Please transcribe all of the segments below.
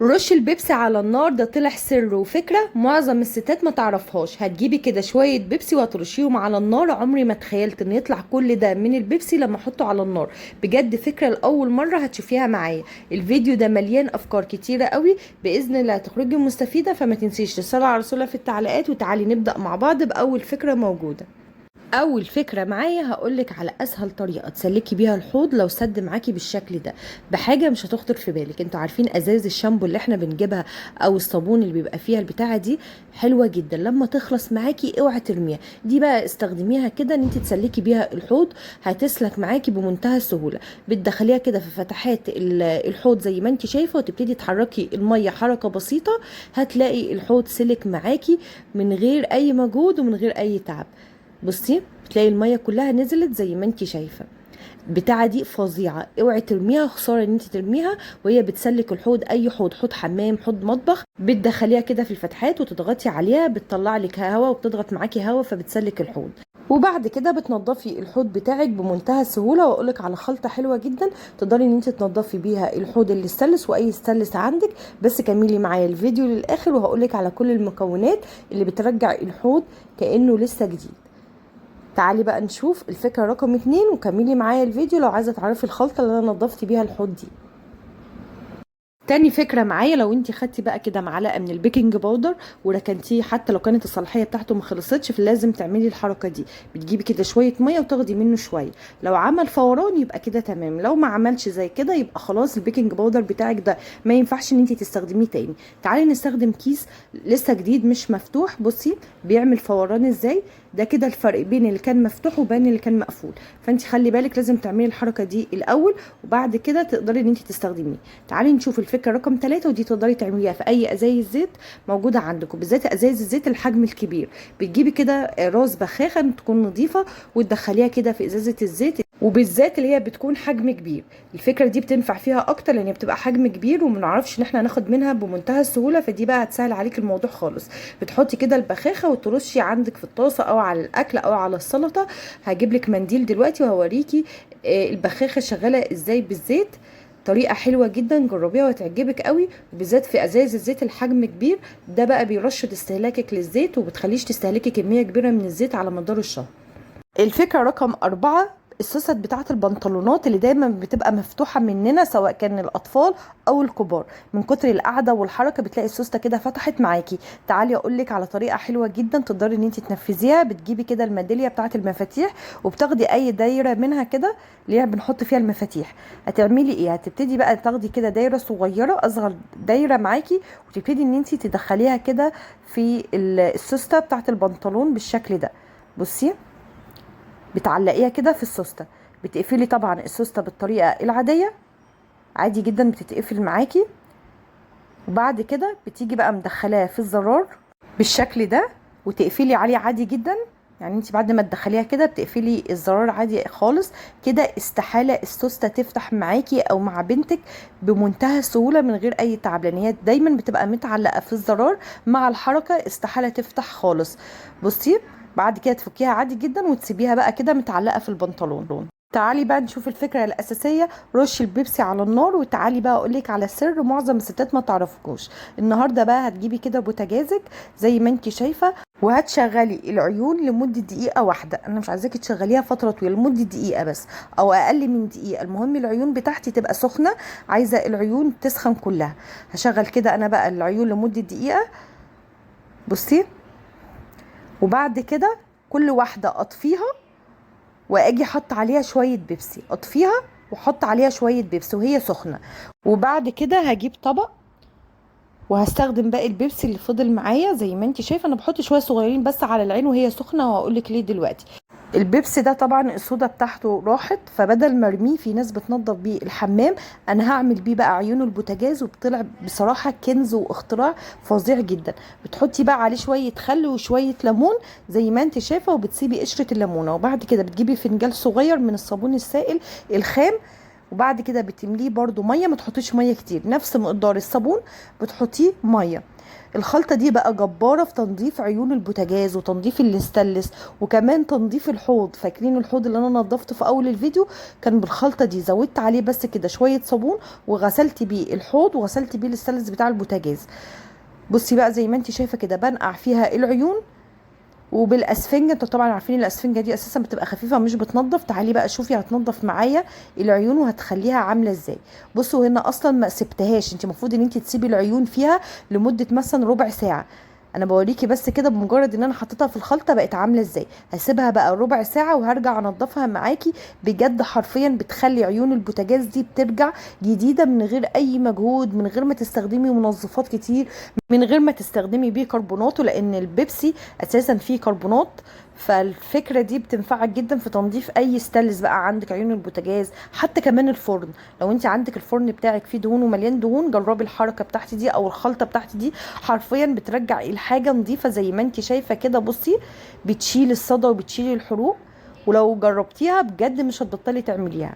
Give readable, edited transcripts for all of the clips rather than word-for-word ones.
رش البيبسي على النار ده طلع سر وفكرة معظم الستات ما تعرفهاش. هتجيبي كده شوية بيبسي وهترشيهم على النار. عمري ما تخيلت ان يطلع كل ده من البيبسي لما احطه على النار. بجد فكرة لأول مرة هتشوفيها معايا. الفيديو ده مليان افكار كتيرة قوي، بإذن الله هتخرجي مستفيدة. فما تنسيش تصلي على رسولها في التعليقات، وتعالي نبدأ مع بعض بأول فكرة موجودة. اول فكره معايا هقولك على اسهل طريقه تسلكي بيها الحوض لو سد معاكي بالشكل ده، بحاجه مش هتخطر في بالك. انتوا عارفين ازاز الشامبو اللي احنا بنجيبها او الصابون اللي بيبقى فيها البتاعه دي حلوه جدا، لما تخلص معاكي اوعي ترميها. دي بقى استخدميها كده ان انت تسلكي بيها الحوض، هتسلك معاكي بمنتهى السهوله. بتدخليها كده في فتحات الحوض زي ما انت شايفه، وتبتدي تحركي الميه حركه بسيطه، هتلاقي الحوض سلك معاكي من غير اي مجهود ومن غير اي تعب. بصي بتلاقي الميه كلها نزلت زي ما انت شايفه. بتاعه دي فظيعه، اوعي ترميها، خساره ان انت ترميها وهي بتسلك الحوض. اي حوض، حوض حمام، حوض مطبخ، بتدخليها كده في الفتحات وتضغطي عليها، بتطلع لك هواء وبتضغط معاكي هواء فبتسلك الحوض. وبعد كده بتنضفي الحوض بتاعك بمنتهى السهوله. واقولك على خلطه حلوه جدا تقدري ان انت تنضفي بيها الحوض اللي استلس واي استلس عندك. بس كملي معايا الفيديو للاخر وهقولك على كل المكونات اللي بترجع الحوض كانه لسه جديد. تعالي بقى نشوف الفكرة رقم 2 وكملي معايا الفيديو لو عايزة تعرفي الخلطة اللي انا نضفت بيها الحوض دي. تاني فكرة معايا، لو انت خدتي بقى كده معلقة من البيكنج باودر وركنتيه حتى لو كانت الصلاحية بتاعته ما خلصتش، فلازم تعملي الحركة دي. بتجيبي كده شوية مية وتاخدي منه شوية، لو عمل فوران يبقى كده تمام، لو ما عملش زي كده يبقى خلاص البيكنج باودر بتاعك ده ما ينفعش ان انت تستخدميه تاني. تعالي نستخدم كيس لسه جديد مش مفتوح. بصي بيعمل فوران ازاي، ده كده الفرق بين اللي كان مفتوح وبين اللي كان مقفول. فانت خلي بالك لازم تعملي الحركة دي الاول وبعد كده تقدري ان انت تستخدميه. تعالي نشوف الفكره رقم 3، ودي تقدري تعمليها في اي ازايز زيت موجوده عندكم، بالذات ازايز الزيت الحجم الكبير. بتجيبي كده راس بخاخه تكون نظيفه وتدخليها كده في ازازه الزيت، وبالذات اللي هي بتكون حجم كبير. الفكره دي بتنفع فيها اكتر لان بتبقى حجم كبير وما نعرفش ان احنا ناخد منها بمنتهى السهوله، فدي بقى هتسهل عليك الموضوع خالص. بتحطي كده البخاخه وترشي عندك في الطاسه او على الاكل او على السلطه. هجيب لك منديل دلوقتي وهوريكي البخاخه شغاله ازاي بالزيت. طريقه حلوه جدا، جربيها وهتعجبك قوي، وبالذات في ازايز الزيت الحجم كبير. ده بقى بيرشد استهلاكك للزيت وبتخليش تستهلكي كميه كبيره من الزيت على مدار الشهر. الفكرة رقم 4، السوست بتاعت البنطلونات اللي دايما بتبقى مفتوحة مننا سواء كان الأطفال أو الكبار، من كتر القعدة والحركة بتلاقي السوستة كده فتحت معاكي. تعالي أقولك على طريقة حلوة جدا تقدري إن انت تنفذيها. بتجيبي كده الميدالية بتاعت المفاتيح وبتاخدي أي دايرة منها كده اللي هي بنحط فيها المفاتيح. هتعملي إيه؟ هتبتدي بقى تاخدي كده دايرة صغيرة، أصغر دايرة معاكي، وتبتدي إن انت تدخليها كده في السوستة بتاعت البنطلون بالشكل ده. بصي بتعلقيها كده في السوسته. بتقفلي طبعا السوسته بالطريقه العاديه عادي جدا بتتقفل معاكي. وبعد كده بتيجي بقى مدخلاه في الزرار بالشكل ده وتقفلي عليه عادي جدا. يعني انت بعد ما تدخليها كده بتقفلي الزرار عادي خالص كده. استحاله السوسته تفتح معاكي او مع بنتك بمنتهى السهوله من غير اي تعب، لان هي دايما بتبقى متعلقه في الزرار مع الحركه، استحاله تفتح خالص. بصي بعد كده تفكيها عادي جدا وتسيبيها بقى كده متعلقه في البنطلون. تعالي بقى نشوف الفكره الاساسيه، رش البيبسي على النار. وتعالي بقى اقولك على سر معظم الستات ما تعرفكوش. النهارده بقى هتجيبي كده بوتاجازك زي ما انت شايفه، وهتشغلي العيون لمده دقيقه واحده. انا مش عايزاكي تشغليها فتره طويله، لمده دقيقه بس او اقل من دقيقه. المهم العيون بتاعتي تبقى سخنه، عايزه العيون تسخن كلها. هشغل كده انا بقى العيون لمده دقيقه. بصي وبعد كده كل واحده اطفيها واجي احط عليها شويه بيبسي، اطفيها واحط عليها شويه بيبسي وهي سخنه. وبعد كده هجيب طبق وهستخدم باقي البيبسي اللي فضل معايا. زي ما انت شايفه انا بحط شويه صغيرين بس على العين وهي سخنه، وهقولك ليه دلوقتي. البيبسي ده طبعا الصودا بتاعته راحت، فبدل ما ارميه، في ناس بتنضف بيه الحمام، انا هعمل بيه بقى عيون البوتاجاز. وبطلع بصراحه كنز واختراع فظيع جدا. بتحطي بقى عليه شويه خل وشويه ليمون زي ما انت شايفه، وبتسيبي قشره الليمونه. وبعد كده بتجيبي فنجان صغير من الصابون السائل الخام وبعد كده بتمليه برده ميه، ما تحطيش ميه كتير، نفس مقدار الصابون بتحطيه ميه. الخلطة دي بقى جبارة في تنظيف عيون البوتاجاز وتنظيف الاستانلس وكمان تنظيف الحوض. فاكرين الحوض اللي انا نظفته في اول الفيديو؟ كان بالخلطة دي، زودت عليه بس كده شوية صابون وغسلت بيه الحوض وغسلت بيه الاستانلس بتاع البوتاجاز. بصي بقى زي ما انت شايفة كده بنقع فيها العيون. وبالاسفنجه، انتوا طبعا عارفين الاسفنجه دي اساسا بتبقى خفيفه مش بتنضف. تعالي بقى شوفي هتنضف معايا العيون وهتخليها عامله ازاي. بصوا هنا اصلا ما سبتهاش، انت المفروض ان انت تسيبي العيون فيها لمده مثلا ربع ساعه. انا بوريكي بس كده بمجرد ان انا حطيتها في الخلطه بقت عامله ازاي. هسيبها بقى ربع ساعه وهرجع انضفها معاكي. بجد حرفيا بتخلي عيون البوتاجاز دي بترجع جديده من غير اي مجهود، من غير ما تستخدمي منظفات كتير، من غير ما تستخدمي بيكربونات، لان البيبسي اساسا فيه كربونات. فالفكره دي بتنفعك جدا في تنظيف اي ستانلس بقى عندك، عيون البوتاجاز، حتى كمان الفرن. لو انت عندك الفرن بتاعك فيه دهون ومليان دهون، جربي الحركه بتاعتي دي او الخلطه بتاعتي دي. حرفيا بترجع الحاجه نظيفه زي ما انت شايفه كده. بصي بتشيل الصدى وبتشيل الحروق، ولو جربتيها بجد مش هتبطلي تعمليها.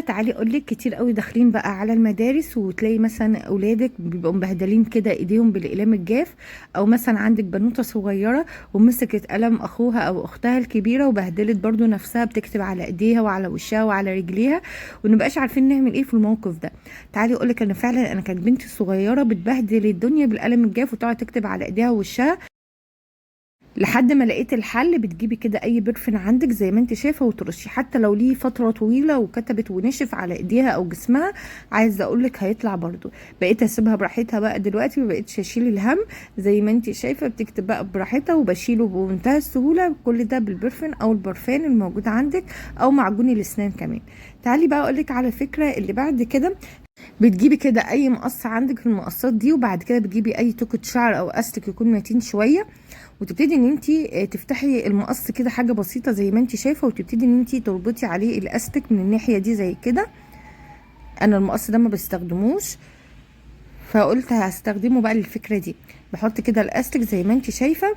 تعالي اقول لك، كتير قوي داخلين بقى على المدارس وتلاقي مثلا اولادك بيبقوا مبهدلين كده ايديهم بالاقلام الجاف، او مثلا عندك بنوته صغيره ومسكت قلم اخوها او اختها الكبيره وبهدلت برضو نفسها بتكتب على ايديها وعلى وشها وعلى رجليها، ونبقاش عارفين نعمل ايه في الموقف ده. تعالي اقول لك، انا فعلا انا كانت بنتي الصغيره بتبهدل الدنيا بالقلم الجاف وتقعد تكتب على ايديها ووشها، لحد ما لقيت الحل. بتجيبي كده اي برفن عندك زي ما انت شايفه وترشي، حتى لو ليه فتره طويله وكتبت ونشف على ايديها او جسمها، عايزه اقول لك هيطلع برضو. بقيت اسيبها براحتها بقى دلوقتي، ما بقيتش اشيل الهم. زي ما انت شايفه بتكتب بقى براحتها وبشيله بمنتهى السهوله، كل ده بالبرفن او البرفان الموجود عندك او معجون الاسنان كمان. تعالي بقى اقول لك على فكره اللي بعد كده. بتجيبي كده اي مقص عندك في المقصات دي، وبعد كده بتجيبي اي توكة شعر او استك يكون متين شويه، وتبتدي ان انت تفتحي المقص كده حاجه بسيطه زي ما انت شايفه، وتبتدي ان انت تربطي عليه الاستك من الناحيه دي زي كده. انا المقص ده ما بستخدموش، فقلت هستخدمه بقى للفكره دي. بحط كده الاستك زي ما انت شايفه،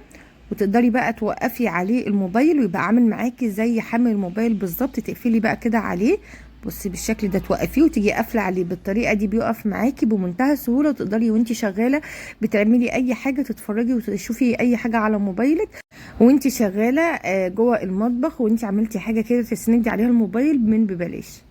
وتقدري بقى توقفي عليه الموبايل ويبقى عامل معاكي زي حامل الموبايل بالظبط. تقفلي بقى كده عليه، بصي بالشكل ده، توقفيه وتيجي قافله عليه بالطريقه دي، بيقف معاكي بمنتهى السهوله. وتقدري وانت شغاله بتعملي اي حاجه، تتفرجي وتشوفي اي حاجه على موبايلك وانت شغاله جوه المطبخ، وانت عملتي حاجه كده تسندي عليها الموبايل من ببلاش.